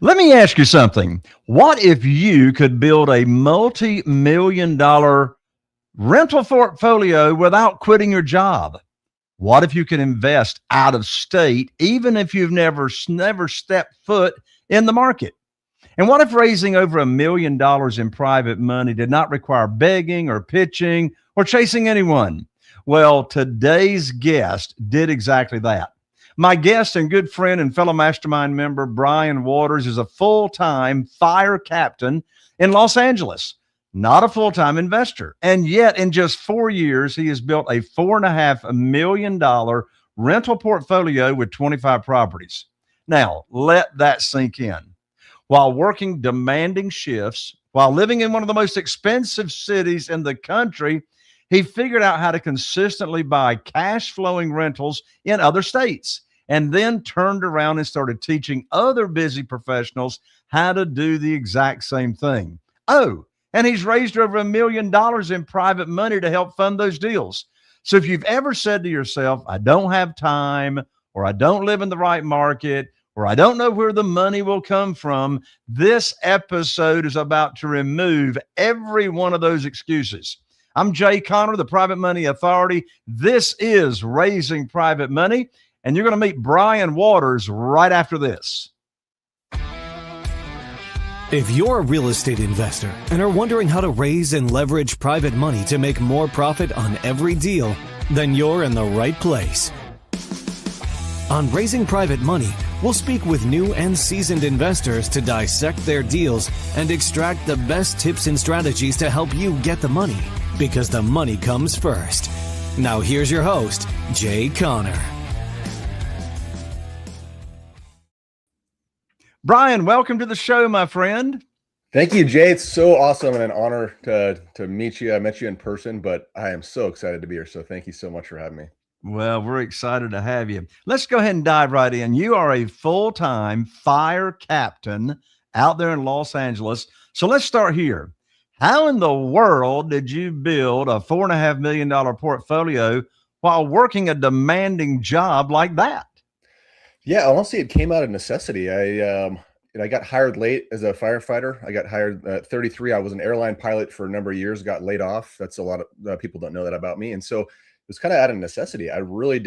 Let me ask you something. What if you could build a multi-million dollar rental portfolio without quitting your job? What if you could invest out of state, even if you've never stepped foot in the market? And what if raising over $1 million in private money did not require begging or pitching or chasing anyone? Well, today's guest did exactly that. My guest and good friend and fellow mastermind member, Brian Waters, is a full time fire captain in Los Angeles, not a full time investor. And yet, in just 4 years, he has built a $4.5 million rental portfolio with 25 properties. Now, let that sink in. While working demanding shifts, while living in one of the most expensive cities in the country, he figured out how to consistently buy cash flowing rentals in other states and then turned around and started teaching other busy professionals how to do the exact same thing. Oh, and he's raised over $1 million in private money to help fund those deals. So if you've ever said to yourself, I don't have time, or I don't live in the right market, or I don't know where the money will come from, this episode is about to remove every one of those excuses. I'm Jay Conner, the Private Money Authority. This is Raising Private Money, and you're going to meet Brian Waters right after this. If you're a real estate investor and are wondering how to raise and leverage private money to make more profit on every deal, then you're in the right place. On Raising Private Money, we'll speak with new and seasoned investors to dissect their deals and extract the best tips and strategies to help you get the money, because the money comes first. Now here's your host, Jay Conner. Brian, welcome to the show, my friend. Thank you, Jay. It's so awesome and an honor to meet you. I met you in person, but I am so excited to be here. So thank you so much for having me. Well, we're excited to have you. Let's go ahead and dive right in. You are a full-time fire captain out there in Los Angeles. So let's start here. How in the world did you build a $4.5 million portfolio while working a demanding job like that? Yeah, honestly, it came out of necessity. I got hired late as a firefighter. I got hired at 33. I was an airline pilot for a number of years, got laid off. That's a lot of people don't know that about me. And so it was kind of out of necessity. I really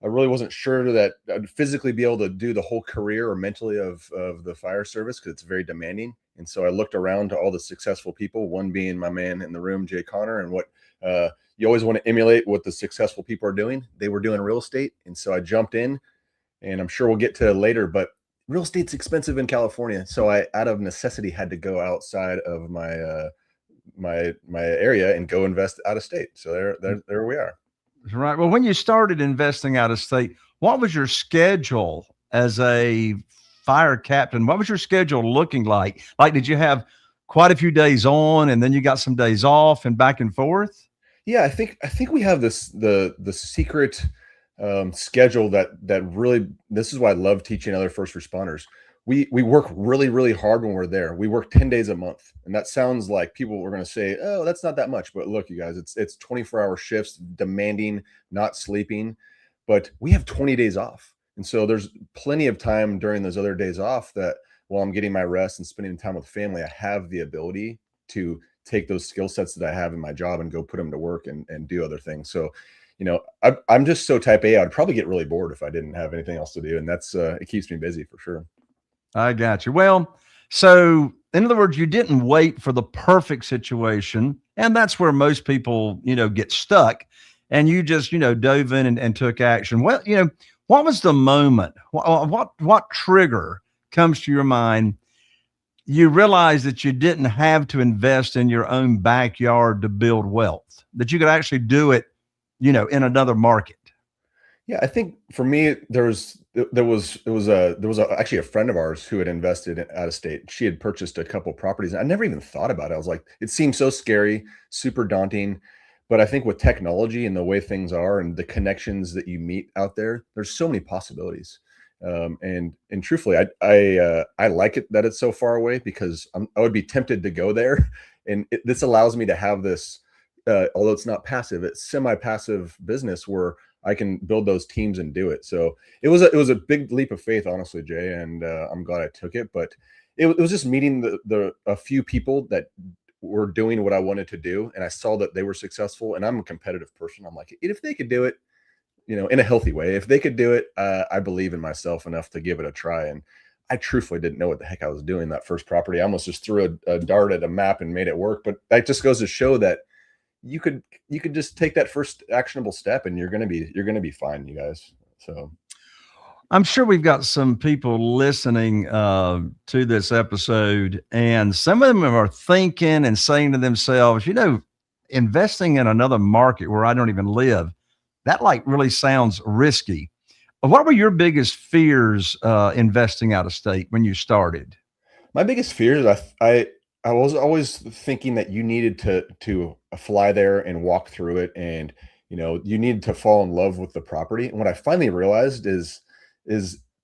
wasn't sure that I'd physically be able to do the whole career or mentally of the fire service, because it's very demanding. And so I looked around to all the successful people, one being my man in the room, Jay Conner, and what you always want to emulate what the successful people are doing. They were doing real estate. And so I jumped in, and I'm sure we'll get to it later, but real estate's expensive in California. So I, out of necessity, had to go outside of my my area and go invest out of state. So there we are. Right. Well, when you started investing out of state, what was your schedule as a fire captain? What was your schedule looking like? Like, did you have quite a few days on and then you got some days off and back and forth? Yeah, I think we have the secret schedule that really, this is why I love teaching other first responders. We work really, really hard when we're there. We work 10 days a month. And that sounds like people were going to say, oh, that's not that much. But look, you guys, it's 24-hour shifts, demanding, not sleeping. But we have 20 days off. And so there's plenty of time during those other days off that while I'm getting my rest and spending time with family, I have the ability to take those skill sets that I have in my job and go put them to work and do other things. So, you know, I'm just so type A, I'd probably get really bored if I didn't have anything else to do. And that's, it keeps me busy for sure. I got you. Well, so in other words, you didn't wait for the perfect situation. And that's where most people, get stuck. And you just, dove in and took action. Well, what was the moment? What trigger comes to your mind? You realize that you didn't have to invest in your own backyard to build wealth, that you could actually do it, in another market. Yeah, I think for me, there was actually a friend of ours who had invested out of state. She had purchased a couple properties. I never even thought about it. I was like, it seemed so scary, super daunting. But I think with technology and the way things are and the connections that you meet out there, there's so many possibilities. And truthfully, I like it that it's so far away, because I would be tempted to go there. And this allows me to have this, although it's not passive, it's semi-passive business where I can build those teams and do it. So it was a big leap of faith, honestly, Jay, and I'm glad I took it. But it was just meeting a few people that were doing what I wanted to do, and I saw that they were successful. And I'm a competitive person. I'm like, if they could do it, in a healthy way, if they could do it, I believe in myself enough to give it a try. And I truthfully didn't know what the heck I was doing that first property. I almost just threw a dart at a map and made it work. But that just goes to show that you could just take that first actionable step, and you're gonna be fine, you guys. So I'm sure we've got some people listening to this episode, and some of them are thinking and saying to themselves, investing in another market where I don't even live, that like really sounds risky. What were your biggest fears investing out of state when you started? my biggest fear is I was always thinking that you needed to fly there and walk through it, and you need to fall in love with the property. And what I finally realized is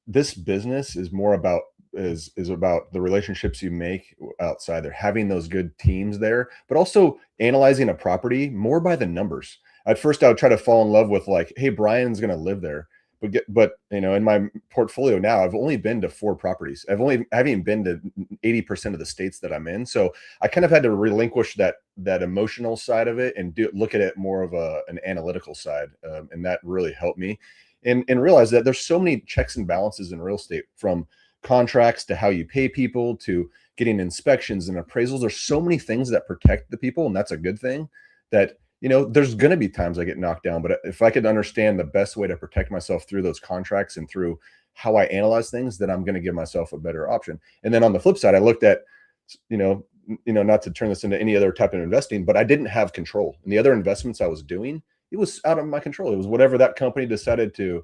this business is more about is about the relationships you make outside there, having those good teams there, but also analyzing a property more by the numbers. At first, I would try to fall in love with, like, hey, Brian's going to live there, but in my portfolio now, I've only been to 4 properties. I haven't been to 80% of the states that I'm in. So I kind of had to relinquish that emotional side of it and look at it more of an analytical side, and that really helped me. And realize that there's so many checks and balances in real estate, from contracts to how you pay people to getting inspections and appraisals. There's so many things that protect the people, and that's a good thing. That there's going to be times I get knocked down, but if I could understand the best way to protect myself through those contracts and through how I analyze things, then I'm going to give myself a better option. And then on the flip side, I looked at, not to turn this into any other type of investing, but I didn't have control. And the other investments I was doing, it was out of my control. It was whatever that company decided to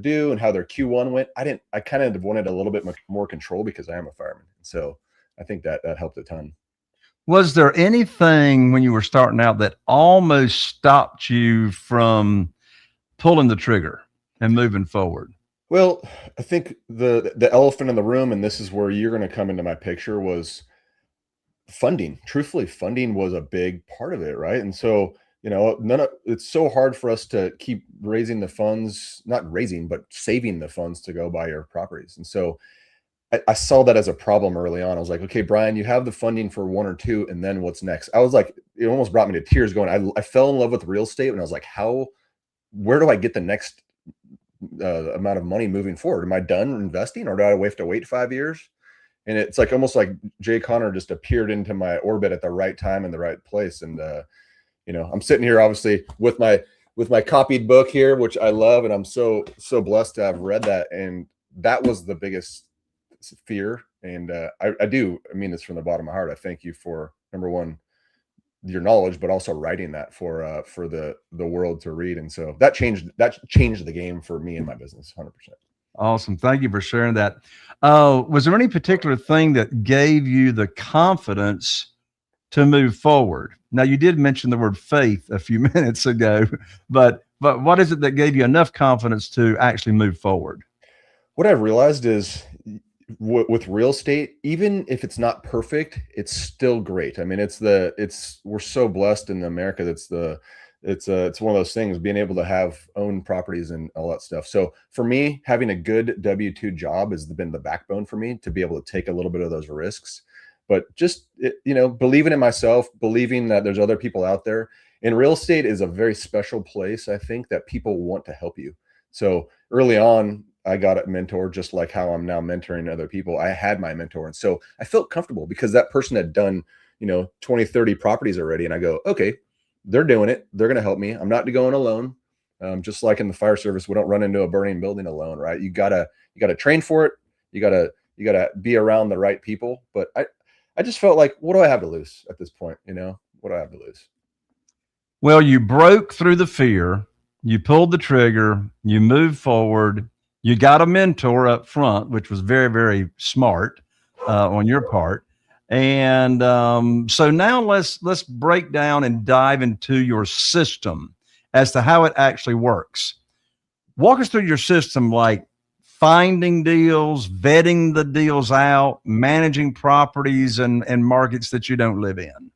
do and how their Q1 went. I kind of wanted a little bit more control because I am a fireman. So I think that helped a ton. Was there anything when you were starting out that almost stopped you from pulling the trigger and moving forward? Well, I think the elephant in the room, and this is where you're going to come into my picture, was funding. Truthfully, funding was a big part of it, right? And so, it's so hard for us to keep raising the funds, not raising, but saving the funds to go buy your properties. And so I saw that as a problem early on. I was like, okay, Brian, you have the funding for 1 or 2, and then what's next? I was like, it almost brought me to tears going, I fell in love with real estate, and I was like, where do I get the next amount of money moving forward? Am I done investing, or do I have to wait 5 years? And it's like almost like Jay Connor just appeared into my orbit at the right time in the right place. And I'm sitting here obviously with my copied book here, which I love, and I'm so blessed to have read that. And that was the biggest fear. And I mean this from the bottom of my heart. I thank you for, number one, your knowledge, but also writing that for the world to read. And so that changed the game for me and my business 100%. Awesome. Thank you for sharing that. Was there any particular thing that gave you the confidence to move forward? Now, you did mention the word faith a few minutes ago, but what is it that gave you enough confidence to actually move forward? What I've realized is with real estate, even if it's not perfect, it's still great. I mean, we're so blessed in America. It's one of those things, being able to own properties and all that stuff. So for me, having a good W-2 job has been the backbone for me to be able to take a little bit of those risks. But just, believing in myself, believing that there's other people out there. And real estate is a very special place, I think, that people want to help you. So early on, I got a mentor, just like how I'm now mentoring other people. I had my mentor. And so I felt comfortable because that person had done, 20, 30 properties already. And I go, okay, they're doing it. They're going to help me. I'm not going alone. Just like in the fire service, we don't run into a burning building alone, right? You gotta train for it. You gotta be around the right people. But I just felt like, what do I have to lose at this point? What do I have to lose? Well, you broke through the fear, you pulled the trigger, you moved forward, you got a mentor up front, which was very, very smart on your part. And so now let's break down and dive into your system as to how it actually works. Walk us through your system, like finding deals, vetting the deals out, managing properties and markets that you don't live in.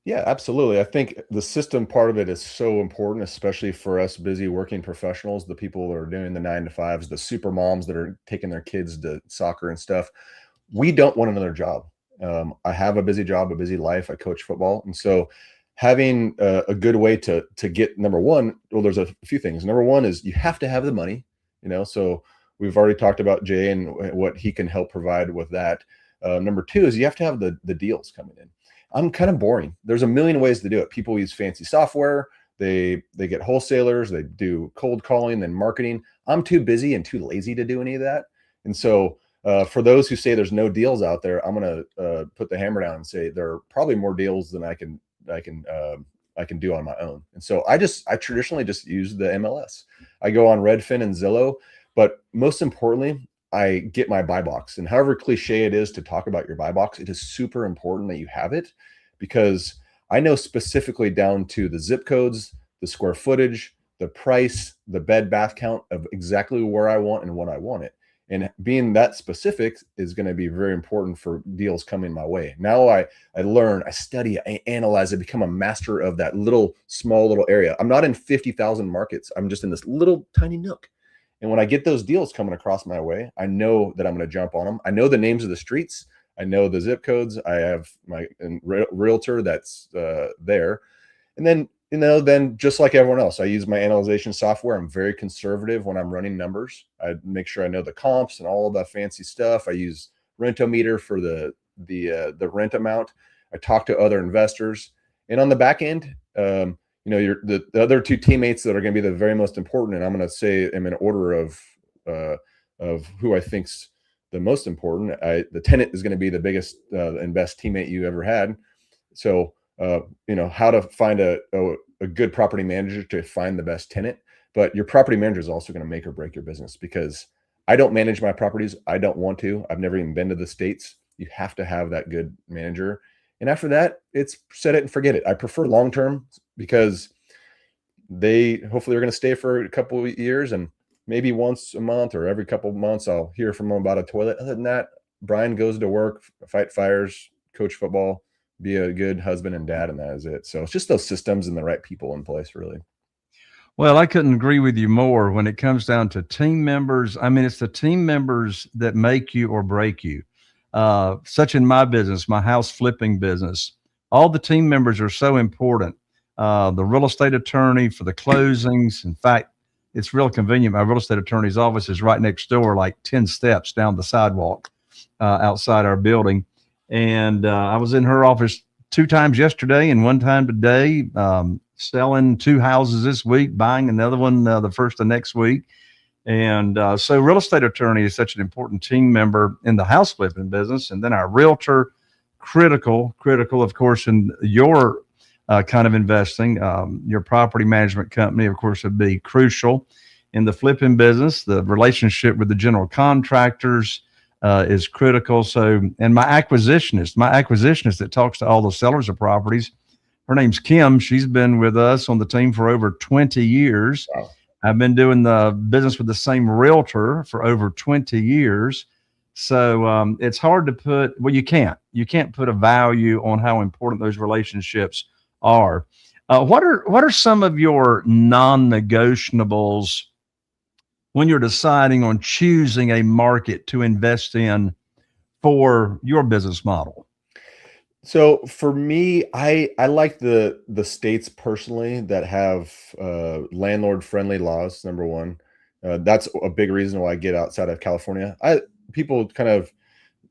Yeah, absolutely. I think the system part of it is so important, especially for us busy working professionals, the people that are doing the 9 to 5s, the super moms that are taking their kids to soccer and stuff. We don't want another job. I have a busy job, a busy life. I coach football, and so having a good way to get number one. Well, there's a few things. Number one is you have to have the money. So we've already talked about Jay and what he can help provide with that. Number two is you have to have the deals coming in. I'm kind of boring. There's a million ways to do it. People use fancy software. They get wholesalers. They do cold calling, then marketing. I'm too busy and too lazy to do any of that. And so for those who say there's no deals out there, I'm going to put the hammer down and say there are probably more deals than I can do on my own. And so I traditionally just use the MLS. I go on Redfin and Zillow, but most importantly, I get my buy box. And however cliche it is to talk about your buy box, it is super important that you have it, because I know specifically down to the zip codes, the square footage, the price, the bed bath count of exactly where I want and when I want it. And being that specific is going to be very important for deals coming my way. Now I learn, I study, I analyze, I become a master of that small little area. I'm not in 50,000 markets. I'm just in this little tiny nook. And when I get those deals coming across my way, I know that I'm going to jump on them. I know the names of the streets. I know the zip codes. I have my realtor that's there. And then just like everyone else, I use my analyzation software. I'm very conservative when I'm running numbers. I make sure I know the comps and all of that fancy stuff. I use Rentometer for the rent amount. I talk to other investors. And on the back end, the other two teammates that are going to be the very most important, and I'm going to say them in order of who I think's the most important. The tenant is going to be the biggest and best teammate you ever had. So how to find a good property manager to find the best tenant, but your property manager is also going to make or break your business, because I don't manage my properties. I don't want to. I've never even been to the States. You have to have that good manager. And after that, it's set it and forget it. I prefer long-term, because hopefully are going to stay for a couple of years, and maybe once a month or every couple of months, I'll hear from them about a toilet. Other than that, Brian goes to work, fight fires, coach football, be a good husband and dad, and that is it. So it's just those systems and the right people in place, really. Well, I couldn't agree with you more when it comes down to team members. I mean, it's the team members that make you or break you. Such in my business, my house flipping business, all the team members are so important. The real estate attorney for the closings. In fact, it's real convenient. My real estate attorney's office is right next door, like 10 steps down the sidewalk outside our building. And I was in her office 2 times yesterday and 1 time today, selling 2 houses this week, buying another one the first of next week. And so real estate attorney is such an important team member in the house flipping business. And then our realtor, critical, of course, in your kind of investing. Your property management company, of course, would be crucial in the flipping business. The relationship with the general contractors is critical. So, and my acquisitionist that talks to all the sellers of properties, her name's Kim. She's been with us on the team for over 20 years. Wow. I've been doing the business with the same realtor for over 20 years. So it's hard to put, well, you can't put a value on how important those relationships are. What are some of your non-negotiables when you're deciding on choosing a market to invest in for your business model? So for me, I like the states personally that have landlord friendly laws. Number one, that's a big reason why I get outside of California.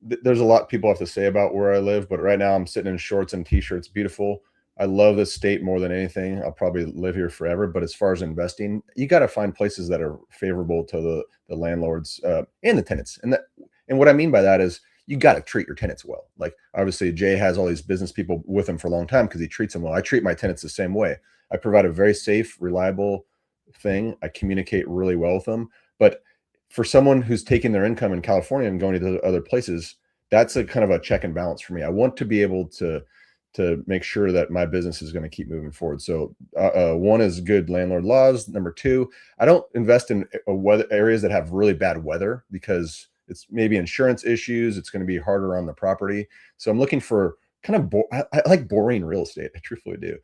There's a lot people have to say about where I live, but right now I'm sitting in shorts and t-shirts. Beautiful. I love this state more than anything. I'll probably live here forever. But as far as investing, you got to find places that are favorable to the landlords and the tenants. And what I mean by that is you got to treat your tenants well. Like obviously Jay has all these business people with him for a long time because he treats them well. I treat my tenants the same way. I provide a very safe, reliable thing. I communicate really well with them. But for someone who's taking their income in California and going to other places, that's a kind of a check and balance for me. I want to be able to make sure that my business is going to keep moving forward. So one is good landlord laws. Number two, I don't invest in areas that have really bad weather because it's maybe insurance issues. It's going to be harder on the property. So I'm looking for kind of I like boring real estate. I truthfully do.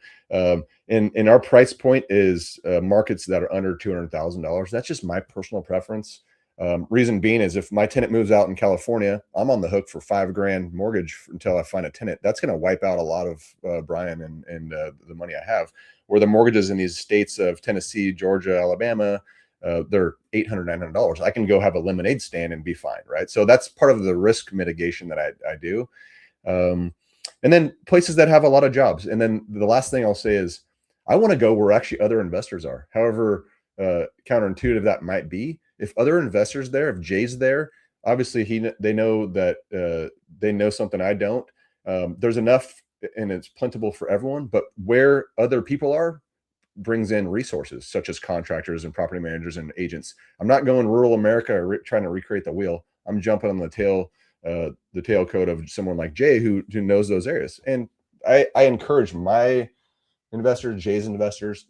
And our price point is markets that are under $200,000. That's just my personal preference. Reason being is if my tenant moves out in California, I'm on the hook for $5,000 mortgage until I find a tenant. That's going to wipe out a lot of Brian and the money I have. Where the mortgages in these states of Tennessee, Georgia, Alabama, they're $800, $900. I can go have a lemonade stand and be fine, right? So that's part of the risk mitigation that I do. And then places that have a lot of jobs. And then the last thing I'll say is I want to go where actually other investors are. However counterintuitive that might be. If other investors there, if Jay's there, obviously they know that they know something I don't. There's enough and it's plentiful for everyone, but where other people are brings in resources such as contractors and property managers and agents. I'm not going rural America or trying to recreate the wheel. I'm jumping on the tailcoat of someone like Jay who knows those areas. And I encourage my investors, Jay's investors,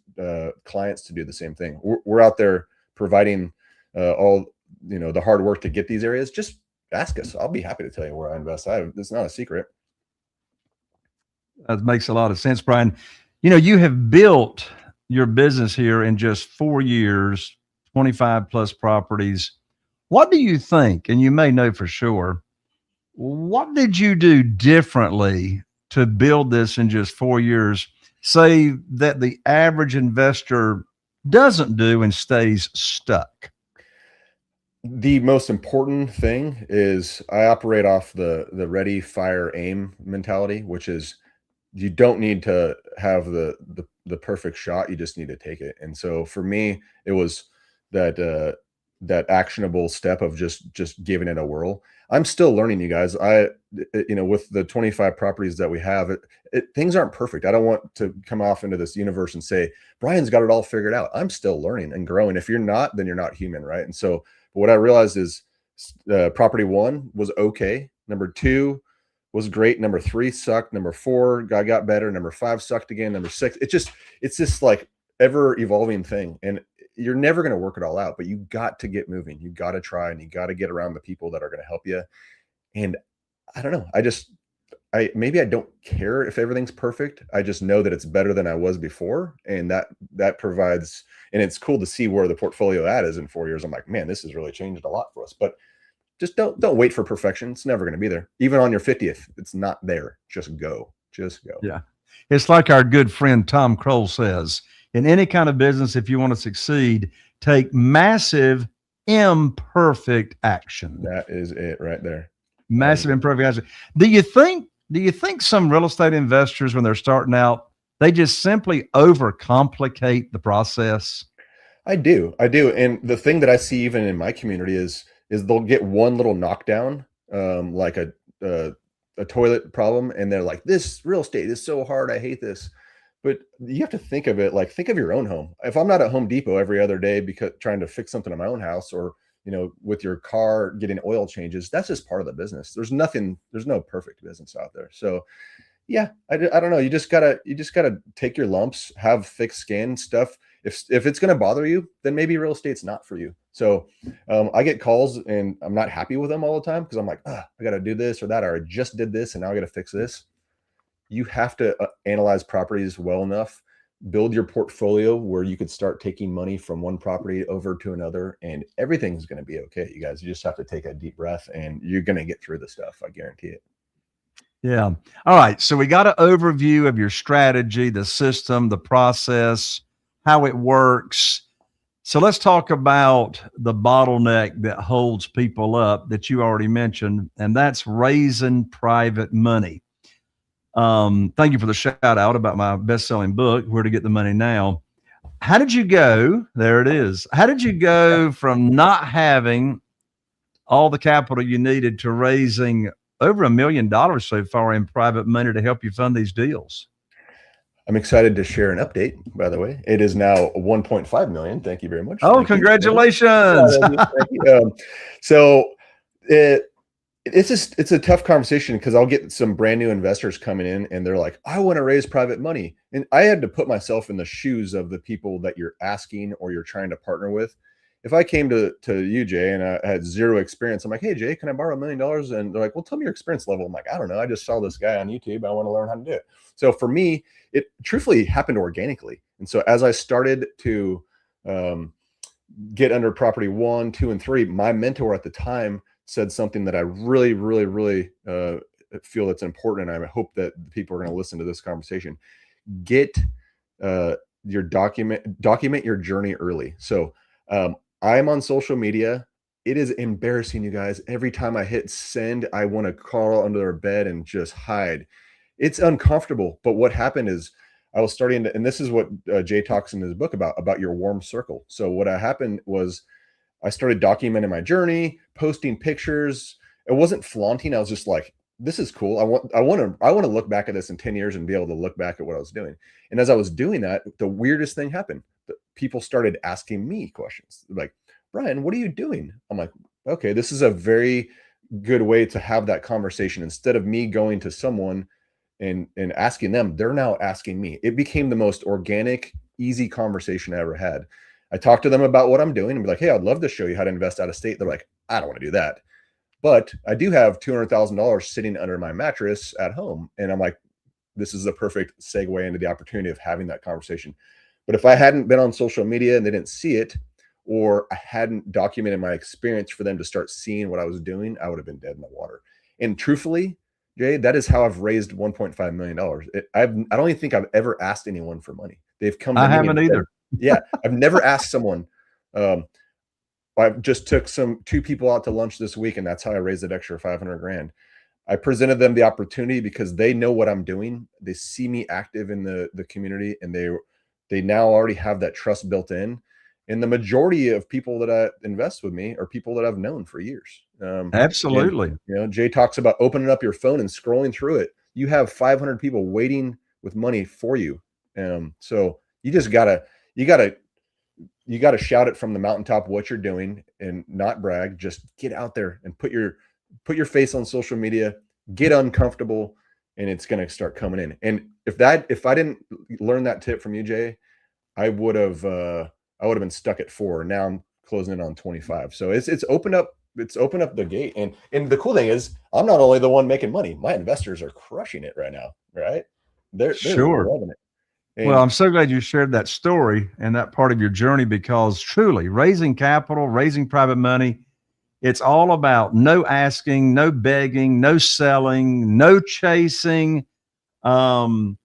clients to do the same thing. We're out there providing all the hard work to get these areas. Just ask us. I'll be happy to tell you where I invest. It's not a secret. That makes a lot of sense, Brian. You have built your business here in just 4 years, 25 plus properties. What do you think? And you may know for sure, what did you do differently to build this in just 4 years? Say that the average investor doesn't do and stays stuck. The most important thing is I operate off the ready, fire, aim mentality, which is you don't need to have the perfect shot. You just need to take it. And so for me, it was that actionable step of just giving it a whirl. I'm still learning, you guys. With the 25 properties that we have, things aren't perfect. I don't want to come off into this universe and say, Brian's got it all figured out. I'm still learning and growing. If you're not, then you're not human. Right. And so what I realized is property 1 was okay. Number 2 was great. Number 3 sucked. Number 4, I got better. Number 5 sucked again. Number 6, it's this like ever evolving thing. And you're never going to work it all out, but you got to get moving. You got to try, and you got to get around the people that are going to help you. And I don't know. Maybe I don't care if everything's perfect. I just know that it's better than I was before. And that provides, and it's cool to see where the portfolio at is in 4 years. I'm like, man, this has really changed a lot for us, but just don't wait for perfection. It's never going to be there. Even on your 50th, it's not there. Just go. Yeah. It's like our good friend Tom Kroll says, in any kind of business, if you want to succeed, take massive imperfect action. That is it right there. Massive imperfect action. Do you think some real estate investors, when they're starting out, they just simply overcomplicate the process? I do. And the thing that I see even in my community is they'll get one little knockdown, like a toilet problem, and they're like, this real estate is so hard. I hate this. But you have to think of it like, think of your own home. If I'm not at Home Depot every other day because trying to fix something in my own house, or with your car getting oil changes, that's just part of the business. There's no perfect business out there. So yeah, I don't know. You just gotta take your lumps, have thick skin stuff. If it's going to bother you, then maybe real estate's not for you. So I get calls and I'm not happy with them all the time because I'm like, I got to do this or that, or I just did this and now I got to fix this. You have to analyze properties well enough, build your portfolio where you could start taking money from one property over to another, and everything's going to be okay. You guys, you just have to take a deep breath and you're going to get through the stuff. I guarantee it. Yeah. All right. So we got an overview of your strategy, the system, the process, how it works. So let's talk about the bottleneck that holds people up that you already mentioned, and that's raising private money. Thank you for the shout out about my best-selling book, Where to Get the Money Now. How did you go? There it is. How did you go from not having all the capital you needed to raising over $1 million so far in private money to help you fund these deals? I'm excited to share an update, by the way. It is now 1.5 million. Thank you very much. Oh, congratulations. Thank you. So it's a tough conversation because I'll get some brand new investors coming in and they're like, I want to raise private money. And I had to put myself in the shoes of the people that you're asking or you're trying to partner with. if I came to you, Jay, and I had zero experience, I'm like, hey, Jay, can I borrow $1 million? And they're like, well, tell me your experience level. I'm like, I don't know. I just saw this guy on YouTube. I want to learn how to do it. So for me, it truthfully happened organically. And so as I started to get under property 1, 2, and 3, my mentor at the time said something that I really, really, really feel that's important. And I hope that people are going to listen to this conversation. Get your document your journey early. So I'm on social media. It is embarrassing, you guys. Every time I hit send, I want to crawl under their bed and just hide. It's uncomfortable. But what happened is I was starting to, and this is what Jay talks in his book about your warm circle. So what happened was I started documenting my journey, posting pictures. It wasn't flaunting. I was just like, this is cool. I want to look back at this in 10 years and be able to look back at what I was doing. And as I was doing that, the weirdest thing happened. People started asking me questions like, Brian, what are you doing? I'm like, okay, this is a very good way to have that conversation. Instead of me going to someone and asking them, they're now asking me. It became the most organic, easy conversation I ever had. I talked to them about what I'm doing and be like, hey, I'd love to show you how to invest out of state. They're like, I don't want to do that. But I do have $200,000 sitting under my mattress at home. And I'm like, this is the perfect segue into the opportunity of having that conversation. But if I hadn't been on social media and they didn't see it, or I hadn't documented my experience for them to start seeing what I was doing, I would have been dead in the water. And truthfully, Jay, that is how I've raised $1.5 million. I don't even think I've ever asked anyone for money. They've come to me. I haven't either. Yeah. I've never asked someone. I just took 2 people out to lunch this week, and that's how I raised that extra 500 grand. I presented them the opportunity because they know what I'm doing. They see me active in the community, and they now already have that trust built in. And the majority of people that I invest with me are people that I've known for years. Absolutely. And, Jay talks about opening up your phone and scrolling through it. You have 500 people waiting with money for you. So you just gotta shout it from the mountaintop what you're doing and not brag. Just get out there and put your face on social media, get uncomfortable, and it's going to start coming in. And if I didn't learn that tip from you, Jay, I would have been stuck at 4. Now I'm closing in on 25. So it's opened up the gate. And the cool thing is I'm not only the one making money, my investors are crushing it right now. Right. They're sure loving it. And well, I'm so glad you shared that story and that part of your journey, because truly raising capital, raising private money, it's all about no asking, no begging, no selling, no chasing. And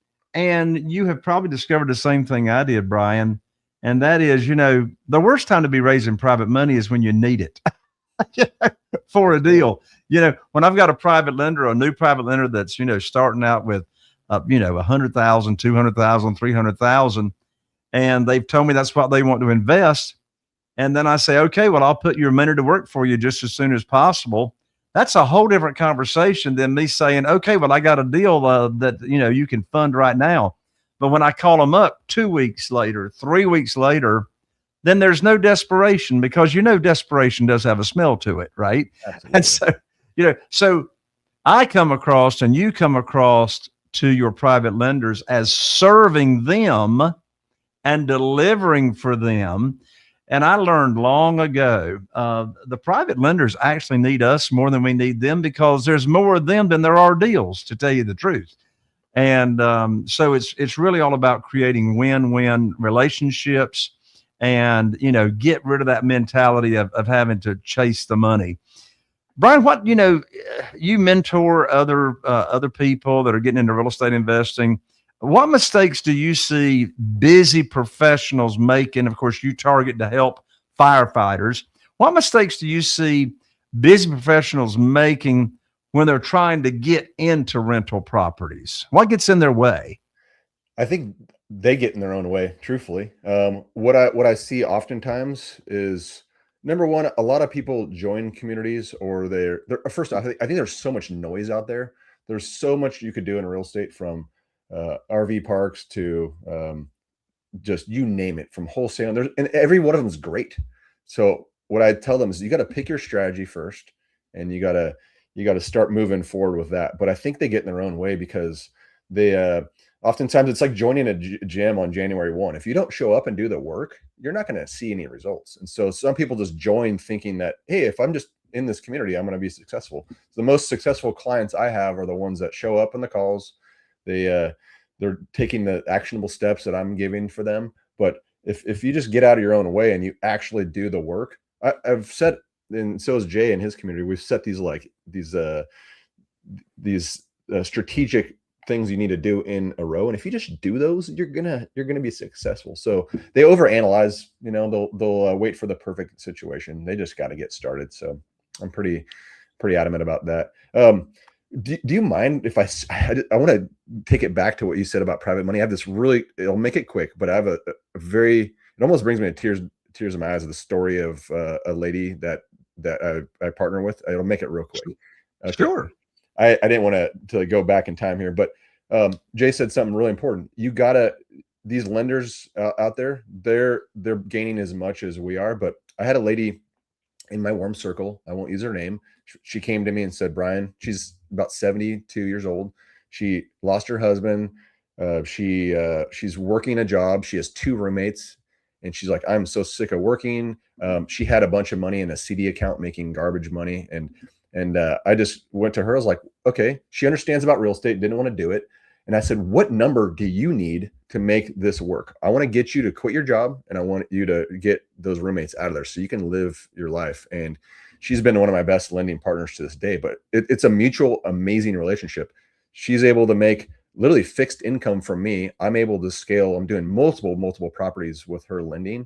you have probably discovered the same thing I did, Brian. And that is, the worst time to be raising private money is when you need it for a deal. When I've got a private lender, a new private lender that's, starting out with, 100,000, 200,000, 300,000. And they've told me that's what they want to invest. And then I say, okay, well, I'll put your money to work for you just as soon as possible. That's a whole different conversation than me saying, okay, well, I got a deal that, you can fund right now. But when I call them up 2 weeks later, 3 weeks later, then there's no desperation, because, desperation does have a smell to it. Right. Absolutely. And so, so I come across and you come across to your private lenders as serving them and delivering for them. And I learned long ago, the private lenders actually need us more than we need them, because there's more of them than there are deals, to tell you the truth. And so it's really all about creating win-win relationships and, get rid of that mentality of having to chase the money. Brian, what, you mentor other people that are getting into real estate investing. What mistakes do you see busy professionals making? Of course, you target to help firefighters. What mistakes do you see busy professionals making when they're trying to get into rental properties? What gets in their way? I think they get in their own way, truthfully. What I see oftentimes is, number one, a lot of people join communities, or they're first off, I think there's so much noise out there. There's so much you could do in real estate, from RV parks to just you name it, from wholesale. And every one of them is great. So what I tell them is you got to pick your strategy first, and you got to start moving forward with that. But I think they get in their own way because they Oftentimes it's like joining a gym on January 1. If you don't show up and do the work, you're not going to see any results. And so some people just join thinking that, hey, if I'm just in this community, I'm going to be successful. So the most successful clients I have are the ones that show up in the calls. They're taking the actionable steps that I'm giving for them. But if you just get out of your own way and you actually do the work, I've set, and so is Jay in his community, we've set these strategic things you need to do in a row. And if you just do those, you're gonna be successful. So they overanalyze, they'll wait for the perfect situation. They just got to get started. So I'm pretty adamant about that. Do you mind if I want to take it back to what you said about private money? I have this it'll make it quick, but I have a very, it almost brings me to tears in my eyes of the story of a lady that I partner with. It'll make it real quick. Sure. I didn't want to go back in time here, but Jay said something really important. These lenders out there, they're gaining as much as we are. But I had a lady in my warm circle, I won't use her name. She came to me and said, Brian, she's about 72 years old. She lost her husband. She's working a job. She has 2 roommates, and she's like, I'm so sick of working. She had a bunch of money in a CD account making garbage money. And I just went to her. I was like, okay, she understands about real estate, didn't want to do it. And I said, what number do you need to make this work? I want to get you to quit your job, and I want you to get those roommates out of there so you can live your life. And she's been one of my best lending partners to this day, but it's a mutual, amazing relationship. She's able to make literally fixed income from me. I'm able to scale. I'm doing multiple properties with her lending.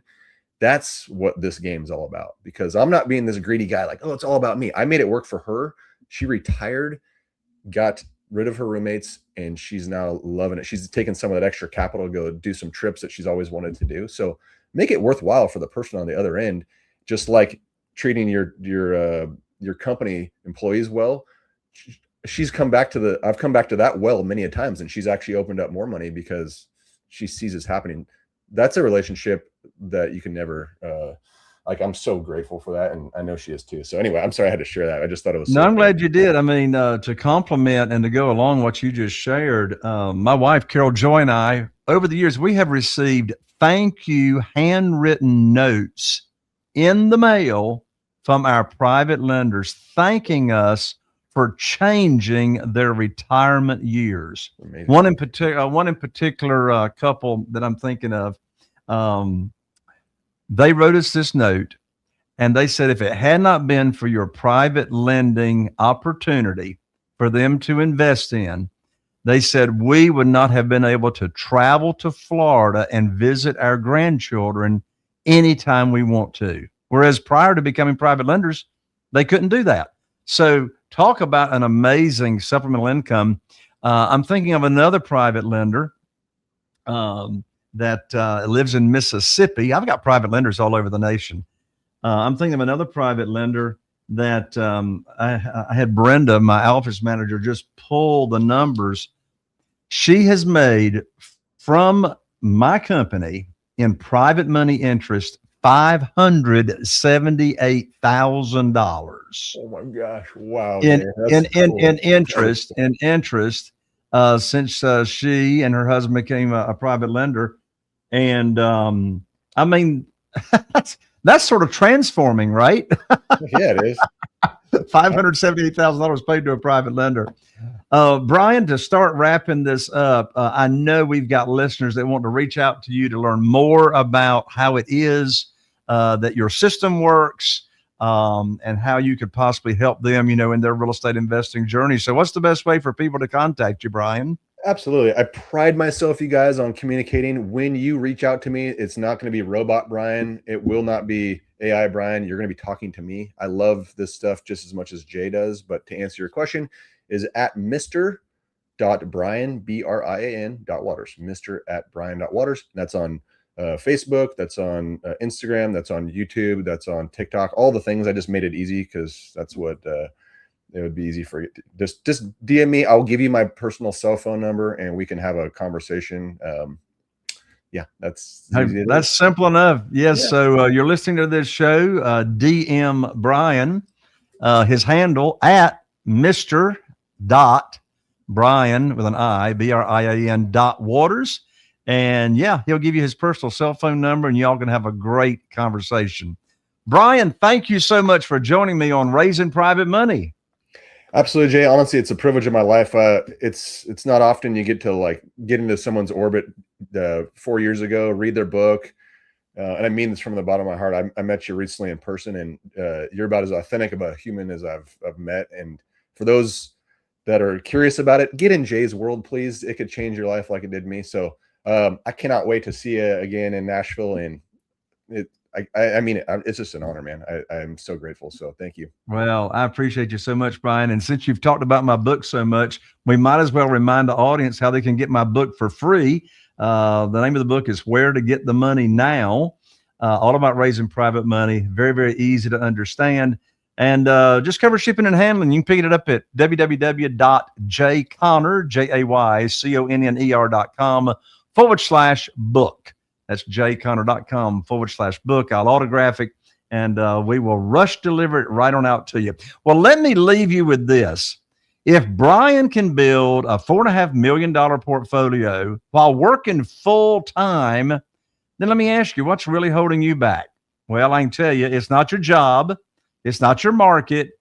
That's what this game's all about, because I'm not being this greedy guy like, oh, it's all about me. I made it work for her. She retired, got rid of her roommates, and she's now loving it. She's taken some of that extra capital to go do some trips that she's always wanted to do. So make it worthwhile for the person on the other end, just like treating your company employees well. I've come back to that well many a times, and she's actually opened up more money because she sees this happening. That's a relationship that you can never, I'm so grateful for that. And I know she is too. So anyway, I'm sorry I had to share that. I just thought it was. No, I'm glad you did. I mean, to complement and to go along what you just shared, my wife, Carol Joy, and I, over the years, we have received thank you handwritten notes in the mail from our private lenders, thanking us for changing their retirement years. Amazing. One in particular, couple that I'm thinking of, they wrote us this note, and they said, if it had not been for your private lending opportunity for them to invest in, they said, we would not have been able to travel to Florida and visit our grandchildren anytime we want to. Whereas prior to becoming private lenders, they couldn't do that. So talk about an amazing supplemental income. I'm thinking of another private lender that lives in Mississippi. I've got private lenders all over the nation. I'm thinking of another private lender that I had Brenda, my office manager, just pull the numbers. She has made from my company in private money interest $578,000. Oh my gosh! Wow. In interest, since she and her husband became a private lender, and I mean, that's sort of transforming, right? Yeah, it is. $578,000 paid to a private lender. Brian, to start wrapping this up, I know we've got listeners that want to reach out to you to learn more about how it is that your system works, and how you could possibly help them, in their real estate investing journey. So what's the best way for people to contact you, Brian? Absolutely. I pride myself, you guys, on communicating. When you reach out to me, it's not going to be robot Brian. It will not be AI Brian. You're going to be talking to me. I love this stuff just as much as Jay does. But to answer your question, is at Mr.Brian, BRIAN.Waters, Mr.Brian.Waters. That's on Facebook, that's on Instagram, that's on YouTube, that's on TikTok, all the things. I just made it easy because that's what it would be easy for you to just DM me. I'll give you my personal cell phone number and we can have a conversation. Yeah, that's simple enough. Yes. Yeah. So you're listening to this show, DM Brian, his handle at Mr. Brian with an I, BRIAN.Waters. And yeah, he'll give you his personal cell phone number and y'all can have a great conversation. Brian, thank you so much for joining me on Raising Private Money. Absolutely, Jay. Honestly, it's a privilege of my life. It's not often you get to get into someone's orbit 4 years ago, read their book. And I mean this from the bottom of my heart. I met you recently in person, and you're about as authentic of a human as I've met. And for those that are curious about it, get in Jay's world, please. It could change your life like it did me. So I cannot wait to see you again in Nashville. And I mean, it's just an honor, man. I'm so grateful. So thank you. Well, I appreciate you so much, Brian. And since you've talked about my book so much, we might as well remind the audience how they can get my book for free. The name of the book is Where to Get the Money Now, all about raising private money. Very, very easy to understand. And just cover shipping and handling. You can pick it up at www.jayconner.com/book. That's jayconner.com/book. I'll autograph it and we will rush deliver it right on out to you. Well, let me leave you with this. If Brian can build a $4.5 million portfolio while working full time, then let me ask you, what's really holding you back? Well, I can tell you, it's not your job, it's not your market,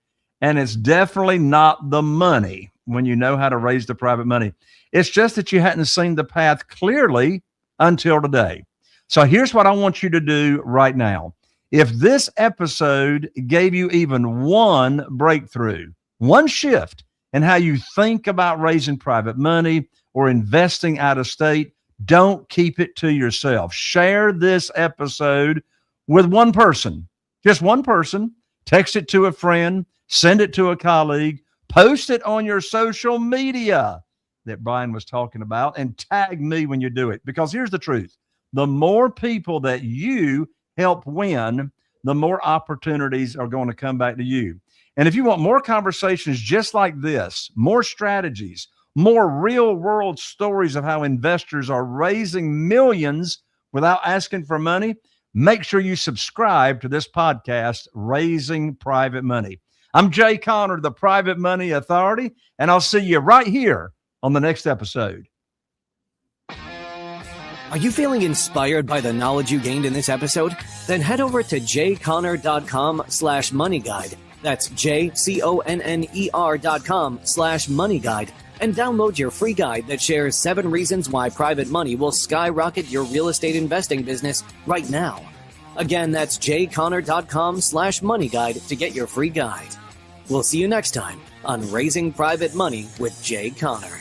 and it's definitely not the money when you know how to raise the private money. It's just that you hadn't seen the path clearly until today. So here's what I want you to do right now. If this episode gave you even one breakthrough, one shift in how you think about raising private money or investing out of state, don't keep it to yourself. Share this episode with one person, just one person. Text it to a friend, send it to a colleague, post it on your social media that Brian was talking about, and tag me when you do it. Because here's the truth. The more people that you help win, the more opportunities are going to come back to you. And if you want more conversations just like this, more strategies, more real world stories of how investors are raising millions without asking for money, make sure you subscribe to this podcast, Raising Private Money. I'm Jay Conner, the Private Money Authority, and I'll see you right here on the next episode. Are you feeling inspired by the knowledge you gained in this episode? Then head over to jayconner.com/moneyguide. That's jayconner.com/moneyguide and download your free guide that shares 7 reasons why private money will skyrocket your real estate investing business right now. Again, that's jayconner.com/moneyguide to get your free guide. We'll see you next time on Raising Private Money with Jay Conner.